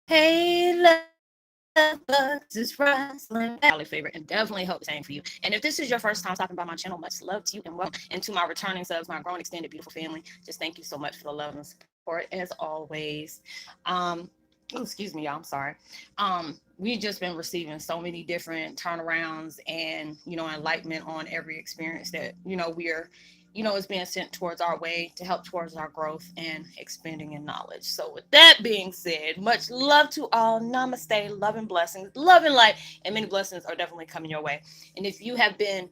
Hey, love bugs, it's Roslynn. Probably favorite, and definitely hope the same for you. And if this is your first time stopping by my channel, much love to you and welcome. And to my returning subs, my growing, extended, beautiful family, just thank you so much for the love and support as always. Um, excuse me, y'all. I'm sorry. We've just been receiving so many different turnarounds and enlightenment on every experience that we're is being sent towards our way to help towards our growth and expanding in knowledge. So, with that being said, much love to all. Namaste, love and blessings, love and light, and many blessings are definitely coming your way. And if you have been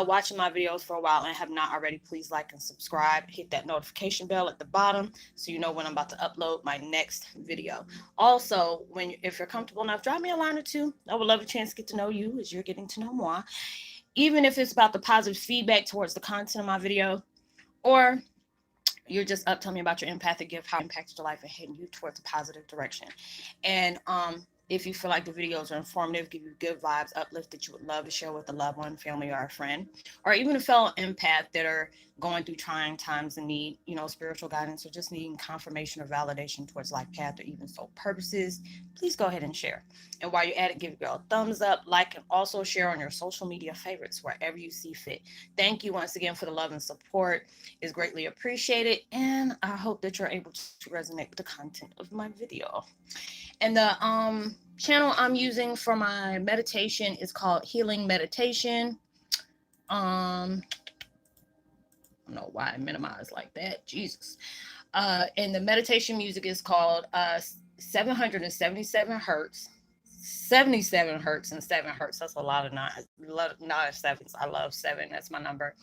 watching my videos for a while and have not already, please like and subscribe. Hit that notification bell at the bottom so you know when I'm about to upload my next video. Also, if you're comfortable enough, drop me a line or two. I would love a chance to get to know you as you're getting to know moi, even if it's about the positive feedback towards the content of my video, or you're just up telling me about your empathic gift, how it impacted your life and heading you towards a positive direction. And if you feel like the videos are informative, give you good vibes, uplift that you would love to share with a loved one, family, or a friend, or even a fellow empath that are going through trying times and need, spiritual guidance or just needing confirmation or validation towards life path or even soul purposes, please go ahead and share. And while you're at it, give your girl a thumbs up, like, and also share on your social media favorites wherever you see fit. Thank you once again for the love and support. It's greatly appreciated, and I hope that you're able to resonate with the content of my video. And the channel I'm using for my meditation is called Healing Meditation. I don't know why I minimized like that. Jesus. And the meditation music is called 777 hertz. 77 hertz and 7 hertz. That's a lot of nine. A lot of sevens. I love seven. That's my number.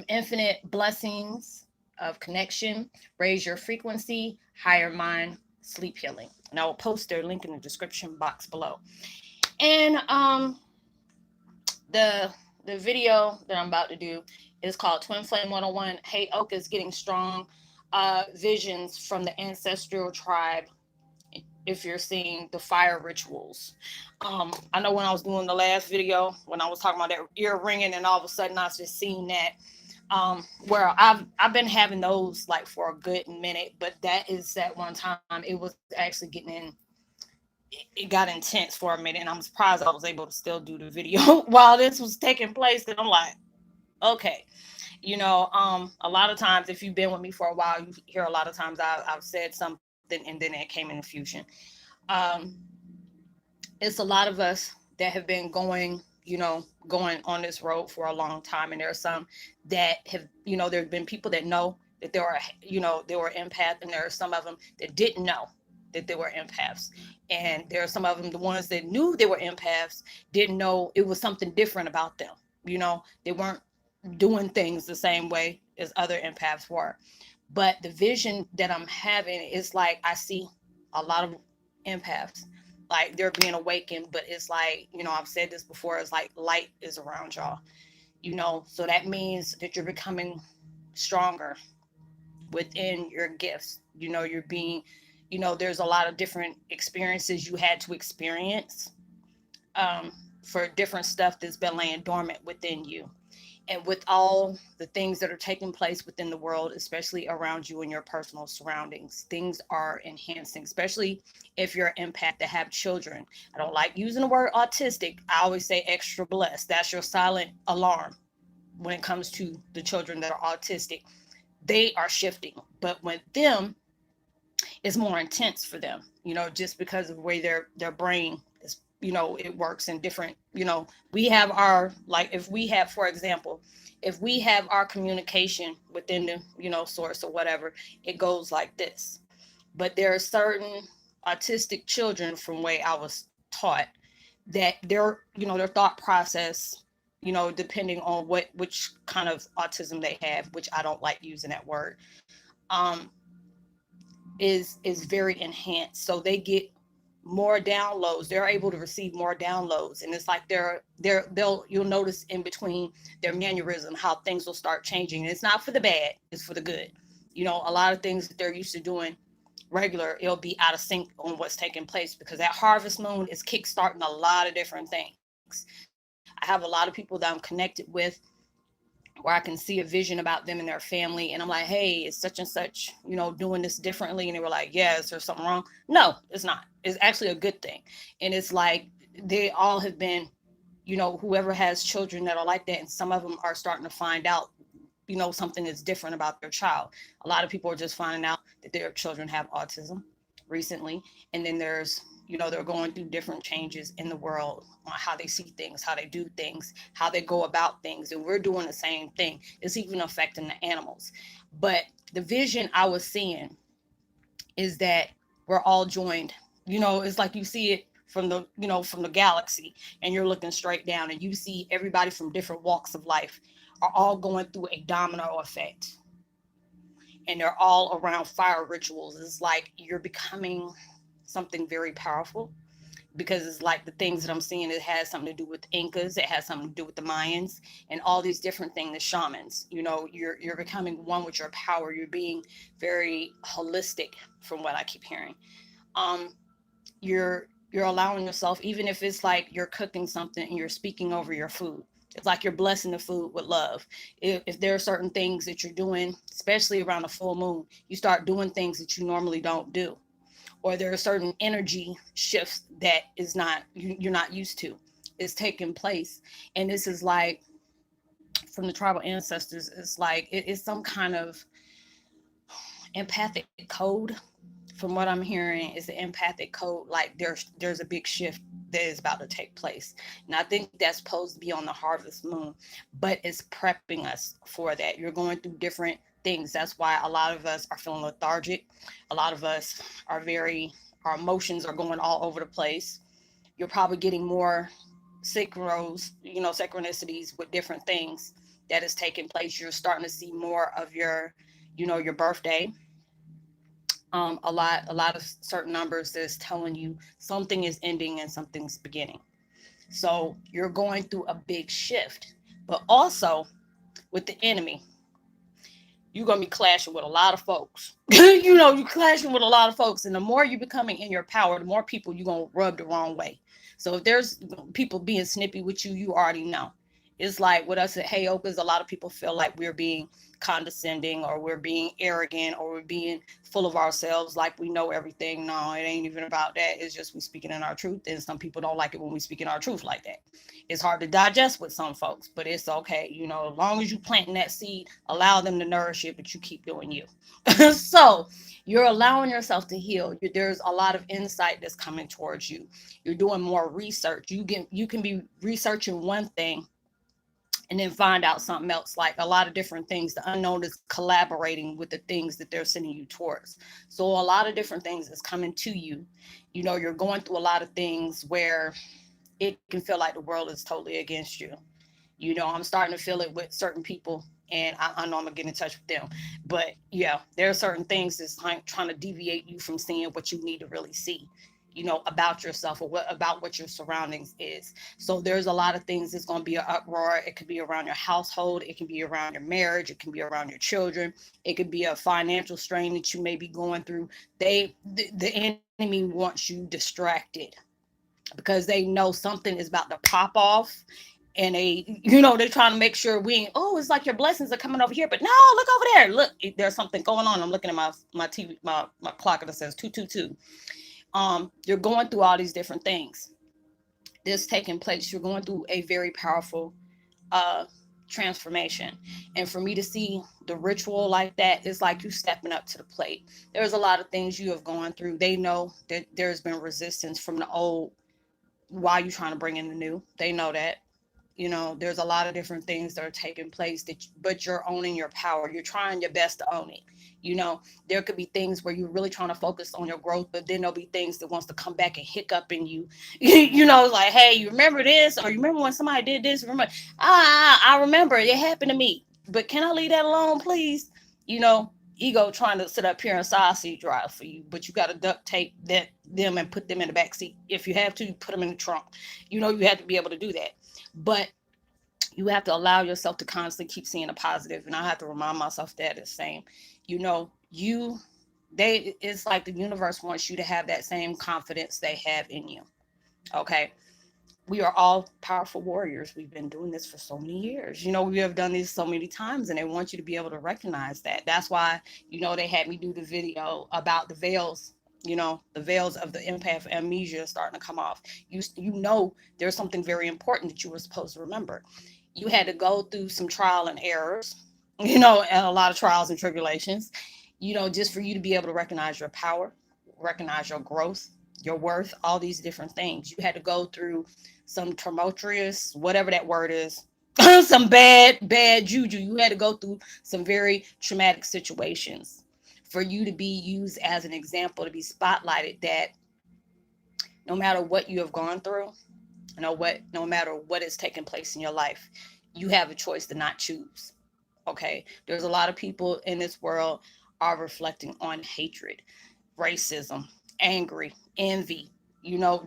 Infinite blessings of connection, raise your frequency, higher mind, sleep healing. And I will post their link in the description box below. And the video that I'm about to do is called Twin Flame 101. Heyokas getting strong. Visions from the ancestral tribe. If you're seeing the fire rituals, I know when I was doing the last video, when I was talking about that ear ringing, and all of a sudden I was just seeing that. Where I've been having those like for a good minute, but that is that one time it was actually getting in. It got intense for a minute, and I'm surprised I was able to still do the video while this was taking place. And I'm like, okay, a lot of times if you've been with me for a while, you hear a lot of times I've said something and then it came in infusion. Um, it's a lot of us that have been going on this road for a long time, and there are some that have, there have been people that know that they were empath, and there are some of them that didn't know that they were empaths, and there are some of them, the ones that knew they were empaths, didn't know it was something different about them. They weren't doing things the same way as other empaths were. But the vision that I'm having is like I see a lot of empaths, like they're being awakened, but it's like, I've said this before, it's like light is around y'all, so that means that you're becoming stronger within your gifts. You're being, there's a lot of different experiences you had to experience, um, for different stuff that's been laying dormant within you. And with all the things that are taking place within the world, especially around you and your personal surroundings, things are enhancing, especially if you're an empath that have children. I don't like using the word autistic. I always say extra blessed. That's your silent alarm when it comes to the children that are autistic. They are shifting, but with them, it's more intense for them, just because of the way their brain is, it works in different, we have our, like, if we have, for example, if we have our communication within the, source or whatever, it goes like this. But there are certain autistic children, from way I was taught, that their thought process, depending on which kind of autism they have, which I don't like using that word, um, is very enhanced. So they get more downloads. They're able to receive more downloads, and it's like you'll notice in between their mannerism how things will start changing. And it's not for the bad; it's for the good. A lot of things that they're used to doing regular, it'll be out of sync on what's taking place, because that harvest moon is kickstarting a lot of different things. I have a lot of people that I'm connected with where I can see a vision about them and their family. And I'm like, hey, is such and such, doing this differently? And they were like, yeah, is there something wrong? No, it's not. It's actually a good thing. And it's like they all have been, whoever has children that are like that. And some of them are starting to find out, something is different about their child. A lot of people are just finding out that their children have autism recently. And then there's, they're going through different changes in the world on how they see things, how they do things, how they go about things. And we're doing the same thing. It's even affecting the animals. But the vision I was seeing is that we're all joined. It's like you see it from the galaxy, and you're looking straight down and you see everybody from different walks of life are all going through a domino effect, and they're all around fire rituals. It's like you're becoming something very powerful, because it's like the things that I'm seeing, it has something to do with Incas, it has something to do with the Mayans, and all these different things, the shamans. You're becoming one with your power. You're being very holistic, from what I keep hearing. um you're allowing yourself, even if it's like you're cooking something and you're speaking over your food, it's like you're blessing the food with love. If there are certain things that you're doing, especially around a full moon, you start doing things that you normally don't do, or there are certain energy shifts that is not you're not used to, is taking place. And this is like from the tribal ancestors. It's like it's some kind of empathic code. From what I'm hearing, is the empathic code. Like there's a big shift that is about to take place, and I think that's supposed to be on the harvest moon, but it's prepping us for that. You're going through different things. That's why a lot of us are feeling lethargic. A lot of us are our emotions are going all over the place. You're probably getting more synchronicities with different things that is taking place. You're starting to see more of your birthday. A lot of certain numbers that's telling you something is ending and something's beginning. So you're going through a big shift. But also with the enemy, you're going to be clashing with a lot of folks. You're clashing with a lot of folks. And the more you're becoming in your power, the more people you're going to rub the wrong way. So if there's people being snippy with you, you already know. It's like with us at Heyokas, a lot of people feel like we're being condescending, or we're being arrogant, or we're being full of ourselves, like we know everything. No, it ain't even about that. It's just we speaking in our truth. And some people don't like it when we speak in our truth like that. It's hard to digest with some folks, but it's okay. As long as you planting that seed, allow them to nourish it, but you keep doing you. So you're allowing yourself to heal. There's a lot of insight that's coming towards you. You're doing more research. You can be researching one thing and then find out something else. Like a lot of different things, the unknown is collaborating with the things that they're sending you towards. So a lot of different things is coming to you. You're going through a lot of things where it can feel like the world is totally against you. I'm starting to feel it with certain people, and I know I'm gonna get in touch with them. But yeah, there are certain things that's like trying to deviate you from seeing what you need to really see, about yourself, or about what your surroundings is. So there's a lot of things that's going to be an uproar. It could be around your household. It can be around your marriage. It can be around your children. It could be a financial strain that you may be going through. The enemy wants you distracted, because they know something is about to pop off, and they're trying to make sure it's like your blessings are coming over here, but no, look over there, look, there's something going on. I'm looking at my TV, my clock that says 222. You're going through all these different things that's taking place. You're going through a very powerful uh transformation. And for me to see the ritual like that, it's like you stepping up to the plate. There's a lot of things you have gone through. They know that there's been resistance from the old while you're trying to bring in the new. They know that. There's a lot of different things that are taking place, but you're owning your power. You're trying your best to own it. There could be things where you're really trying to focus on your growth, but then there'll be things that wants to come back and hiccup in you. Like, hey, you remember this? Or you remember when somebody did this? Remember? I remember it happened to me, but can I leave that alone, please? Ego trying to sit up here and side seat drive for you, but you got to duct tape them and put them in the back seat. If you have to, you put them in the trunk. You have to be able to do that. But you have to allow yourself to constantly keep seeing a positive. And I have to remind myself that it's same. It's like the universe wants you to have that same confidence they have in you. Okay. We are all powerful warriors. We've been doing this for so many years. We have done this so many times, and they want you to be able to recognize that. That's why, they had me do the video about the veils. The veils of the empath amnesia starting to come off. There's something very important that you were supposed to remember. You had to go through some trial and errors, and a lot of trials and tribulations, just for you to be able to recognize your power, recognize your growth, your worth, all these different things. You had to go through some tumultuous, whatever that word is, some bad juju. You had to go through some very traumatic situations for you to be used as an example, to be spotlighted, that no matter what you have gone through, no matter what is taking place in your life, you have a choice to not choose. Okay, there's a lot of people in this world are reflecting on hatred, racism, angry, envy,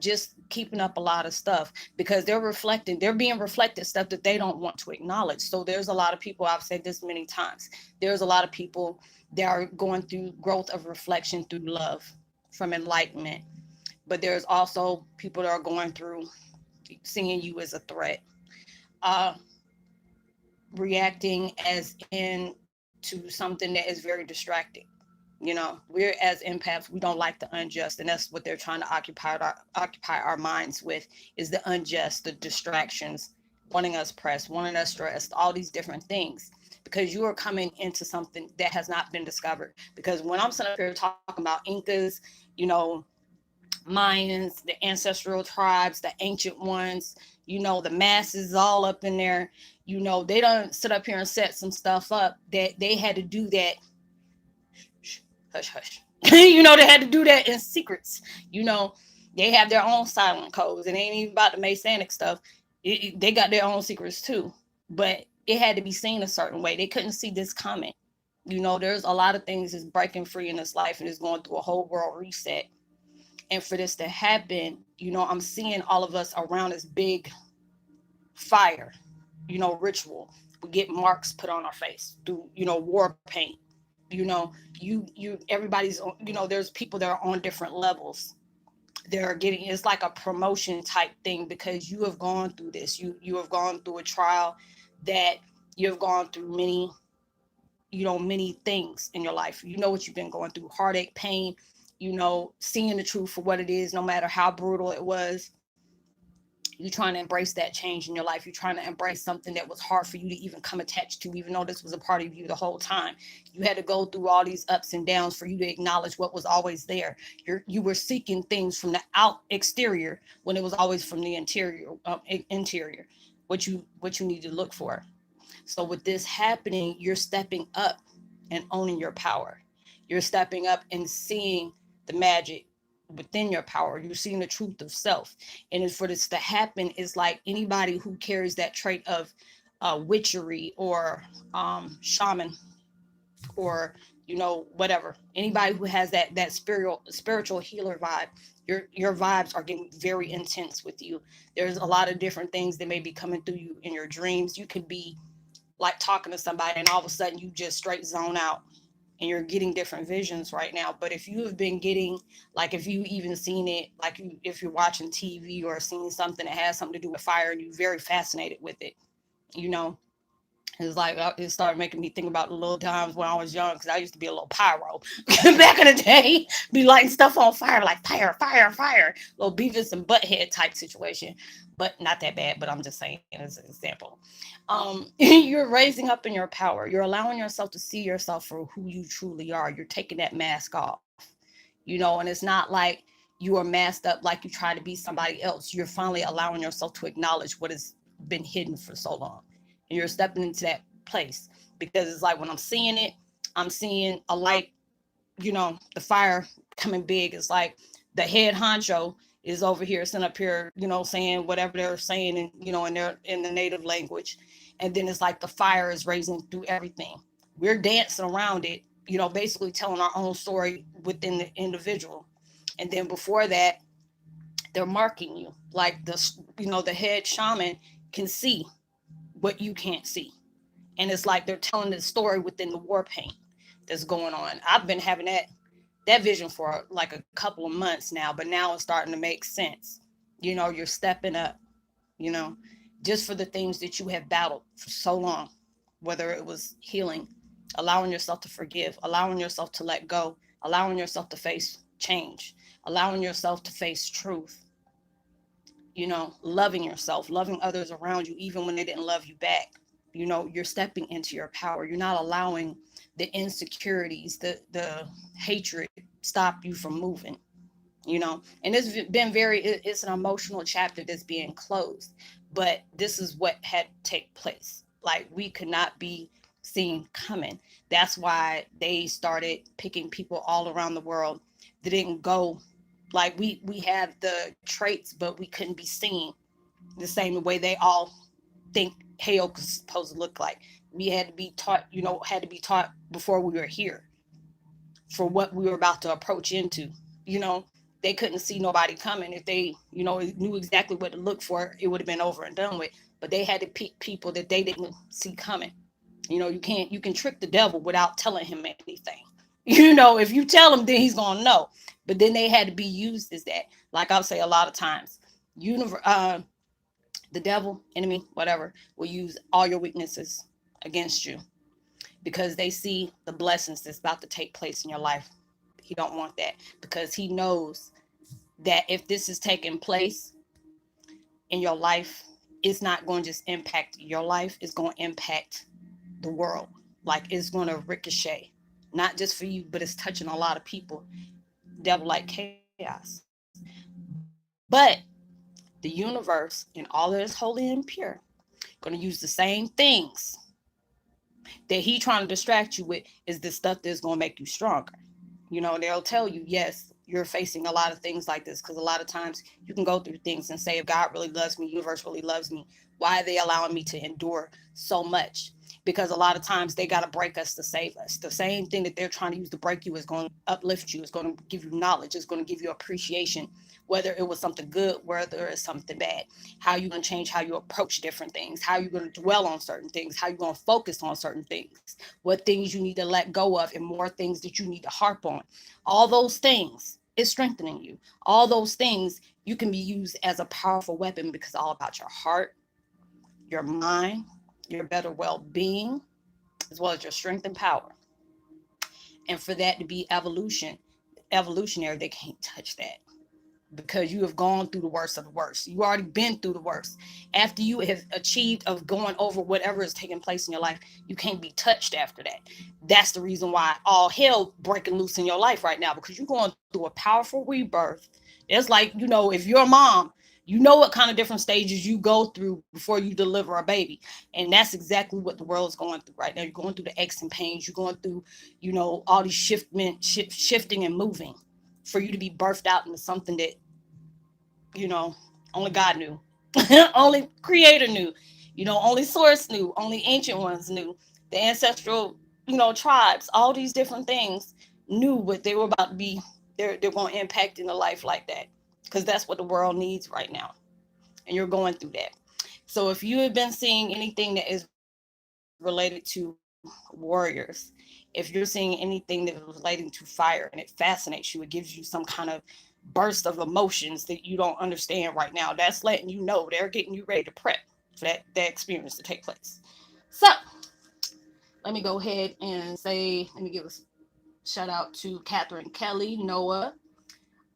just keeping up a lot of stuff because they're being reflected stuff that they don't want to acknowledge. So there's a lot of people, I've said this many times, there's a lot of people that are going through growth of reflection through love, from enlightenment. But there's also people that are going through seeing you as a threat, uh, reacting as in to something that is very distracting. We're as empaths, we don't like the unjust, and that's what they're trying to occupy our minds with, is the unjust, the distractions, wanting us pressed, wanting us stressed, all these different things, because you are coming into something that has not been discovered. Because when I'm sitting up here talking about Incas, Mayans, the ancestral tribes, the ancient ones, the masses all up in there, they don't sit up here and set some stuff up that they had to do that. Hush, hush. They had to do that in secrets. They have their own silent codes. It ain't even about the Masonic stuff. They got their own secrets too. But it had to be seen a certain way. They couldn't see this coming. There's a lot of things that's breaking free in this life and is going through a whole world reset. And for this to happen, I'm seeing all of us around this big fire, ritual. We get marks put on our face through, war paint. Everybody's, there's people that are on different levels. They're getting, it's like a promotion type thing, because you have gone through this. You have gone through a trial, that you have gone through many things in your life. What you've been going through: heartache, pain, seeing the truth for what it is, no matter how brutal it was. You're trying to embrace that change in your life. You're trying to embrace something that was hard for you to even come attached to, even though this was a part of you the whole time. You had to go through all these ups and downs for you to acknowledge what was always there. You were seeking things from the exterior when it was always from the interior. What you need to look for. So with this happening, you're stepping up and owning your power. You're stepping up and seeing the magic within your power. You're seeing the truth of self. And for this to happen, it's like anybody who carries that trait of witchery or shaman, or whatever, anybody who has that spiritual healer vibe, your vibes are getting very intense with you. There's a lot of different things that may be coming through you in your dreams. You could be like talking to somebody and all of a sudden you just straight zone out, and you're getting different visions right now. But if you have been getting, like, if you even seen it, like if you're watching TV or seeing something that has something to do with fire and you're very fascinated with it, it's like, it started making me think about the little times when I was young, because I used to be a little pyro back in the day, be lighting stuff on fire, like fire, fire, fire, little Beavis and Butthead type situation, but not that bad. But I'm just saying as an example. You're raising up in your power. You're allowing yourself to see yourself for who you truly are. You're taking that mask off, and it's not like you are masked up like you try to be somebody else. You're finally allowing yourself to acknowledge what has been hidden for so long. And you're stepping into that place, because it's like when I'm seeing it, I'm seeing a light, the fire coming big. It's like the head honcho is over here, sitting up here, saying whatever they're saying, and in the native language. And then it's like the fire is raising through everything. We're dancing around it, basically telling our own story within the individual. And then before that, they're marking you, like the head shaman can see what you can't see. And it's like they're telling the story within the war paint that's going on. I've been having that vision for like a couple of months now, but now it's starting to make sense. You're stepping up. you know, just for the things that you have battled for so long, whether it was healing, allowing yourself to forgive, allowing yourself to let go, allowing yourself to face change, allowing yourself to face truth, you know, loving yourself, loving others around you, even when they didn't love you back. You know, you're stepping into your power. You're not allowing the insecurities, the hatred stop you from moving, you know. And it's been it's an emotional chapter that's being closed, but this is what had to take place. Like, we could not be seen coming. That's why they started picking people all around the world that didn't go, like, we have the traits, but we couldn't be seen the same way they all think Heyokas is supposed to look like. We had to be taught, you know, had to be taught before we were here for what we were about to approach into. You know, they couldn't see nobody coming. If they, you know, knew exactly what to look for, it would have been over and done with. But they had to pick people that they didn't see coming. You know, you can trick the devil without telling him anything. You know, if you tell him, then he's gonna know. But then they had to be used as that. Like I'll say a lot of times, the devil, enemy, whatever, will use all your weaknesses against you because they see the blessings that's about to take place in your life. He don't want that because he knows that if this is taking place in your life, it's not going to just impact your life, it's going to impact the world. Like, it's going to ricochet, not just for you, but it's touching a lot of people. Devil like chaos. But the universe, and all that is holy and pure, going to use the same things that he trying to distract you with is the stuff that's going to make you stronger. You know, they'll tell you, yes, you're facing a lot of things like this, because a lot of times you can go through things and say, if God really loves me, universe really loves me, why are they allowing me to endure so much? Because a lot of times they got to break us to save us. The same thing that they're trying to use to break you is going to uplift you. It's going to give you knowledge. It's going to give you appreciation, whether it was something good, whether it's something bad. How you going to change how you approach different things, how you're going to dwell on certain things, how you're going to focus on certain things, what things you need to let go of, and more things that you need to harp on. All those things is strengthening you. All those things you can be used as a powerful weapon, because it's all about your heart, your mind, your better well-being, as well as your strength and power. And for that to be evolutionary, they can't touch that, because you have gone through the worst of the worst. You already been through the worst. After you have achieved of going over whatever is taking place in your life, you can't be touched after that. That's the reason why all hell breaking loose in your life right now, because you're going through a powerful rebirth. It's like, you know, if you're a mom, you know what kind of different stages you go through before you deliver a baby. And that's exactly what the world is going through right now. You're going through the aches and pains. You're going through, you know, all these shifting and moving for you to be birthed out into something that, you know, only God knew. Only creator knew. You know, only source knew. Only ancient ones knew. The ancestral, you know, tribes, all these different things knew what they were about to be. They're going to impact in a life like that, because that's what the world needs right now. And you're going through that. So if you have been seeing anything that is related to warriors, if you're seeing anything that is relating to fire and it fascinates you, it gives you some kind of burst of emotions that you don't understand right now, that's letting you know they're getting you ready to prep for that experience to take place. So let me go ahead and say, let me give a shout out to Catherine Kelly, Noah,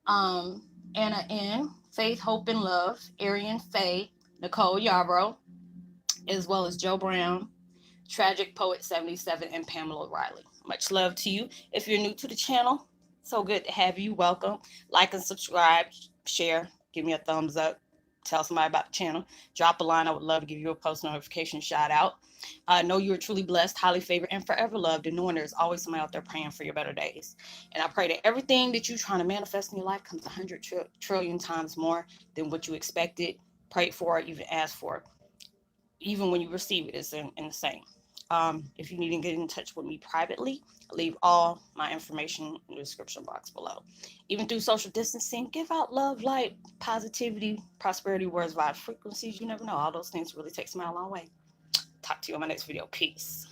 Anna N, Faith, Hope, and Love, Arian Faye, Nicole Yarbrough, as well as Joe Brown, Tragic Poet 77, and Pamela Riley. Much love to you. If you're new to the channel, so good to have you. Welcome. Like and subscribe, share, give me a thumbs up, tell somebody about the channel, drop a line. I would love to give you a post notification shout out. Know you are truly blessed, highly favored, and forever loved, and knowing there's always somebody out there praying for your better days. And I pray that everything that you're trying to manifest in your life comes 100 trillion times more than what you expected, prayed for, even asked for. Even when you receive it, it's in the same. If you need to get in touch with me privately, I'll leave all my information in the description box below. Even through social distancing, give out love, light, positivity, prosperity, words, vibes, frequencies. You never know. All those things really take somebody a long way. Talk to you on my next video. Peace.